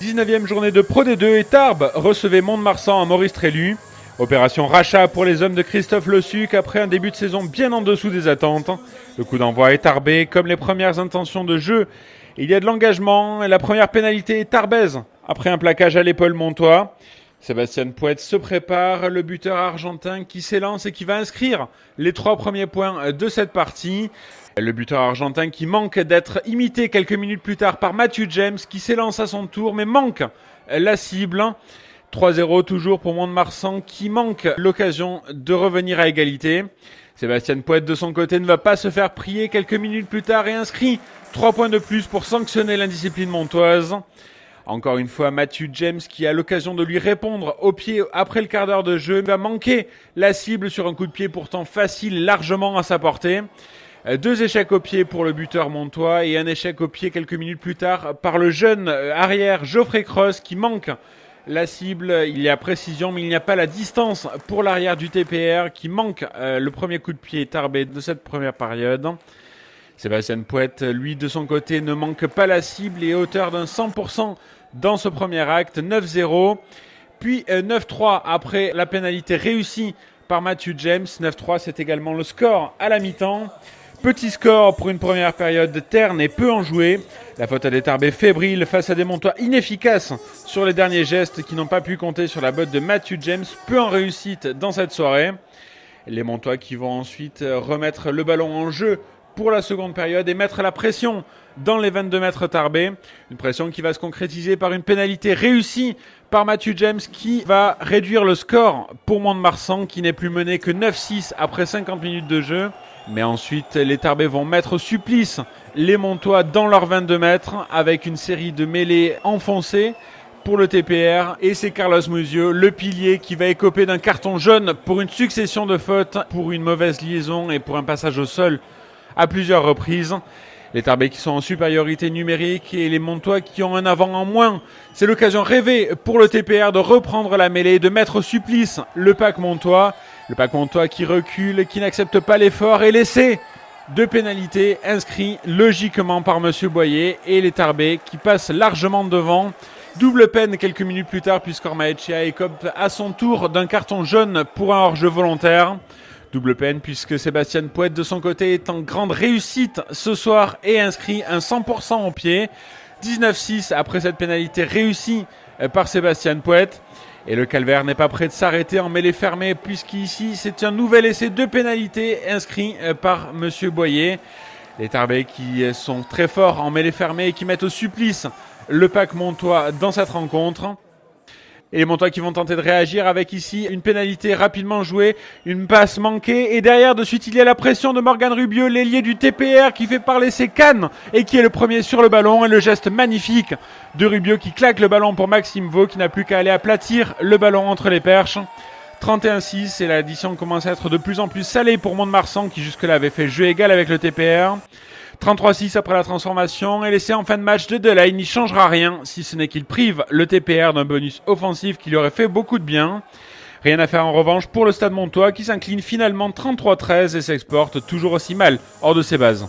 19e journée de Pro D2 et Tarbes recevait Mont-de-Marsan à Maurice Trélu. Opération rachat pour les hommes de Christophe Lossuc après un début de saison bien en dessous des attentes. Le coup d'envoi est tarbé, comme les premières intentions de jeu. Il y a de l'engagement et la première pénalité est tarbaise après un plaquage à l'épaule montois. Sébastien Pouet se prépare, le buteur argentin qui s'élance et qui va inscrire les 3 premiers points de cette partie. Le buteur argentin qui manque d'être imité quelques minutes plus tard par Matthew James qui s'élance à son tour mais manque la cible. 3-0 toujours pour Mont-de-Marsan qui manque l'occasion de revenir à égalité. Sébastien Pouet de son côté ne va pas se faire prier quelques minutes plus tard et inscrit 3 points de plus pour sanctionner l'indiscipline montoise. Encore une fois, Matthew James qui a l'occasion de lui répondre au pied après le quart d'heure de jeu va manquer la cible sur un coup de pied pourtant facile, largement à sa portée. 2 échecs au pied pour le buteur montois et un échec au pied quelques minutes plus tard par le jeune arrière Geoffrey Cross qui manque la cible. Il y a précision mais il n'y a pas la distance pour l'arrière du TPR qui manque le premier coup de pied tarbé de cette première période. Sébastien Pouet, lui, de son côté, ne manque pas la cible et est auteur d'un 100% dans ce premier acte, 9-0. Puis 9-3 après la pénalité réussie par Matthew James. 9-3, c'est également le score à la mi-temps. Petit score pour une première période terne et peu enjouée. La faute à des Tarbés fébriles face à des Montois inefficaces sur les derniers gestes qui n'ont pas pu compter sur la botte de Matthew James. Peu en réussite dans cette soirée. Les Montois qui vont ensuite remettre le ballon en jeu pour la seconde période et mettre la pression dans les 22 mètres tarbés. Une pression qui va se concrétiser par une pénalité réussie par Matthew James qui va réduire le score pour Mont-de-Marsan qui n'est plus mené que 9-6 après 50 minutes de jeu. Mais ensuite, les Tarbés vont mettre au supplice les Montois dans leurs 22 mètres avec une série de mêlées enfoncées pour le TPR. Et c'est Carlos Muzieu, le pilier, qui va écoper d'un carton jaune pour une succession de fautes, pour une mauvaise liaison et pour un passage au sol à plusieurs reprises. Les Tarbés qui sont en supériorité numérique et les Montois qui ont un avant en moins. C'est l'occasion rêvée pour le TPR de reprendre la mêlée, de mettre au supplice le pack montois. Le pack montois qui recule, qui n'accepte pas l'effort et l'essai de pénalité inscrit logiquement par Monsieur Boyer et les Tarbés qui passent largement devant. Double peine quelques minutes plus tard puisqu'Ormaechea écope à son tour d'un carton jaune pour un hors-jeu volontaire. Double peine puisque Sébastien Pouet de son côté est en grande réussite ce soir et inscrit un 100% au pied. 19-6 après cette pénalité réussie par Sébastien Pouet. Et le calvaire n'est pas prêt de s'arrêter en mêlée fermée puisqu'ici c'est un nouvel essai de pénalité inscrit par Monsieur Boyer. Les Tarbés qui sont très forts en mêlée fermée et qui mettent au supplice le pack montois dans cette rencontre. Et les Montois qui vont tenter de réagir avec ici une pénalité rapidement jouée, une passe manquée. Et derrière, de suite, il y a la pression de Morgan Rubieux, l'ailier du TPR qui fait parler ses cannes et qui est le premier sur le ballon. Et le geste magnifique de Rubieux qui claque le ballon pour Maxime Vaux qui n'a plus qu'à aller aplatir le ballon entre les perches. 31-6 et l'addition commence à être de plus en plus salée pour Mont-de-Marsan qui jusque-là avait fait jeu égal avec le TPR. 33-6 après la transformation et l'essai en fin de match de Delay n'y changera rien si ce n'est qu'il prive le TPR d'un bonus offensif qui lui aurait fait beaucoup de bien. Rien à faire en revanche pour le Stade Montois qui s'incline finalement 33-13 et s'exporte toujours aussi mal hors de ses bases.